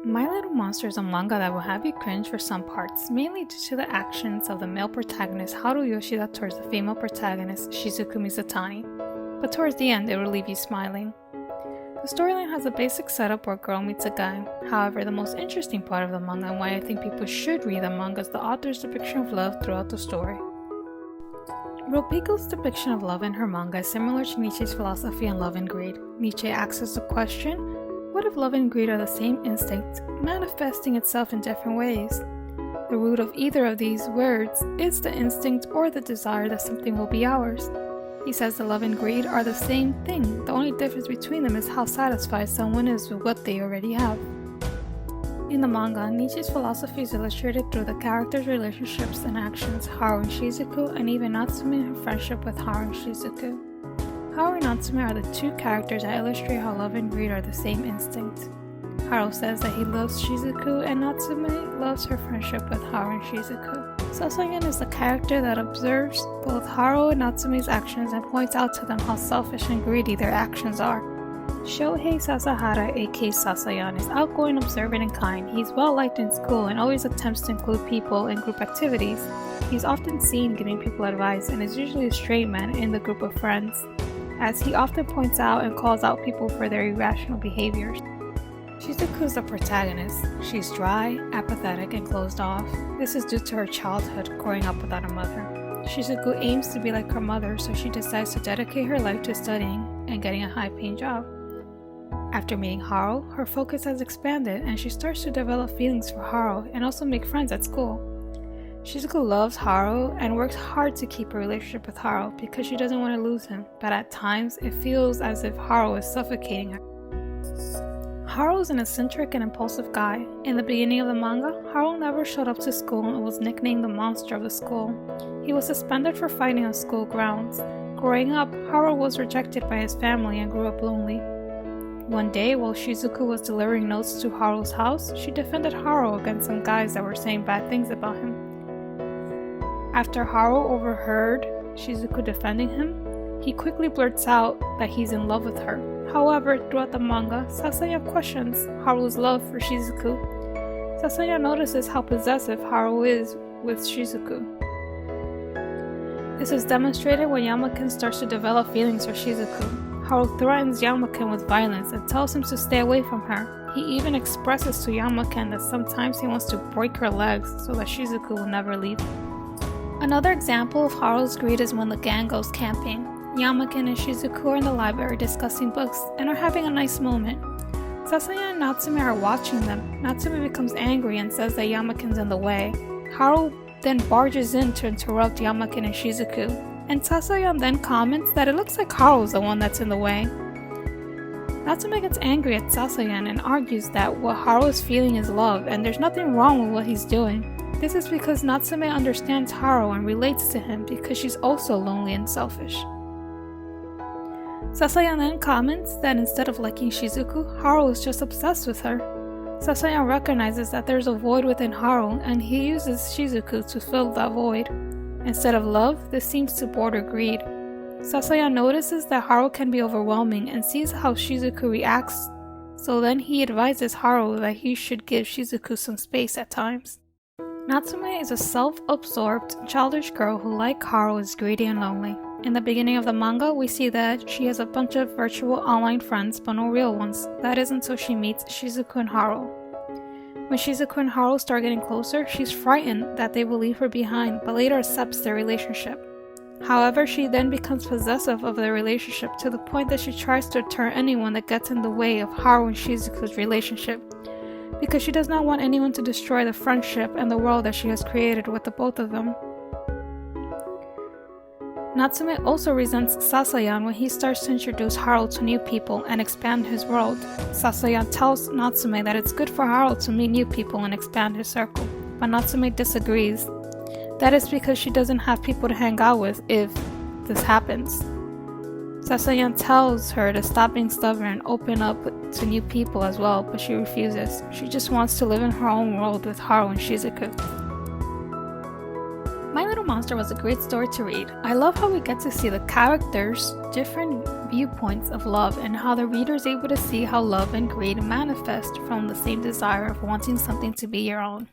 My Little Monster is a manga that will have you cringe for some parts, mainly due to the actions of the male protagonist Haru Yoshida towards the female protagonist Shizuku Mizutani, but towards the end it will leave you smiling. The storyline has a basic setup where a girl meets a guy. However, the most interesting part of the manga and why I think people should read the manga is the author's depiction of love throughout the story. Ropiko's depiction of love in her manga is similar to Nietzsche's philosophy on love and greed. Nietzsche asks us the question, what if love and greed are the same instinct, manifesting itself in different ways? The root of either of these words is the instinct or the desire that something will be ours. He says that love and greed are the same thing, the only difference between them is how satisfied someone is with what they already have. In the manga, Nietzsche's philosophy is illustrated through the characters' relationships and actions, Haru and Shizuku, and even Natsume and her friendship with Haru and Shizuku. Haru and Natsume are the two characters that illustrate how love and greed are the same instinct. Haru says that he loves Shizuku, and Natsume loves her friendship with Haru and Shizuku. Sasayan is the character that observes both Haru and Natsume's actions and points out to them how selfish and greedy their actions are. Shohei Sasahara, aka Sasayan, is outgoing, observant, and kind. He's well liked in school and always attempts to include people in group activities. He's often seen giving people advice and is usually a straight man in the group of friends, as he often points out and calls out people for their irrational behaviors. Shizuku is the protagonist. She's dry, apathetic, and closed off. This is due to her childhood growing up without a mother. Shizuku aims to be like her mother, so she decides to dedicate her life to studying and getting a high-paying job. After meeting Haru, her focus has expanded and she starts to develop feelings for Haru and also make friends at school. Shizuku loves Haru and works hard to keep her relationship with Haru because she doesn't want to lose him, but at times it feels as if Haru is suffocating her. Haru is an eccentric and impulsive guy. In the beginning of the manga, Haru never showed up to school and was nicknamed the monster of the school. He was suspended for fighting on school grounds. Growing up, Haru was rejected by his family and grew up lonely. One day, while Shizuku was delivering notes to Haru's house, she defended Haru against some guys that were saying bad things about him. After Haru overheard Shizuku defending him, he quickly blurts out that he's in love with her. However, throughout the manga, Sasaya questions Haru's love for Shizuku. Sasaya notices how possessive Haru is with Shizuku. This is demonstrated when Yamaken starts to develop feelings for Shizuku. Haru threatens Yamaken with violence and tells him to stay away from her. He even expresses to Yamaken that sometimes he wants to break her legs so that Shizuku will never leave. Another example of Haru's greed is when the gang goes camping. Yamaken and Shizuku are in the library discussing books and are having a nice moment. Sasaya and Natsume are watching them. Natsume becomes angry and says that Yamaken's in the way. Haru then barges in to interrupt Yamaken and Shizuku, and Sasaya then comments that it looks like Haru's the one that's in the way. Natsume gets angry at Sasaya and argues that what Haru is feeling is love and there's nothing wrong with what he's doing. This is because Natsume understands Haru and relates to him because she's also lonely and selfish. Sasaya then comments that instead of liking Shizuku, Haru is just obsessed with her. Sasaya recognizes that there's a void within Haru and he uses Shizuku to fill that void. Instead of love, this seems to border greed. Sasaya notices that Haru can be overwhelming and sees how Shizuku reacts, so then he advises Haru that he should give Shizuku some space at times. Natsume is a self-absorbed, childish girl who, like Haru, is greedy and lonely. In the beginning of the manga, we see that she has a bunch of virtual online friends, but no real ones. That is until she meets Shizuku and Haru. When Shizuku and Haru start getting closer, she's frightened that they will leave her behind, but later accepts their relationship. However, she then becomes possessive of their relationship to the point that she tries to turn anyone that gets in the way of Haru and Shizuku's relationship, because she does not want anyone to destroy the friendship and the world that she has created with the both of them. Natsume also resents Sasayan when he starts to introduce Haru to new people and expand his world. Sasayan tells Natsume that it's good for Haru to meet new people and expand his circle, but Natsume disagrees. That is because she doesn't have people to hang out with if this happens. Sasayan tells her to stop being stubborn and open up to new people as well, but she refuses. She just wants to live in her own world with Haru and Shizuku. My Little Monster was a great story to read. I love how we get to see the characters' different viewpoints of love and how the reader is able to see how love and greed manifest from the same desire of wanting something to be your own.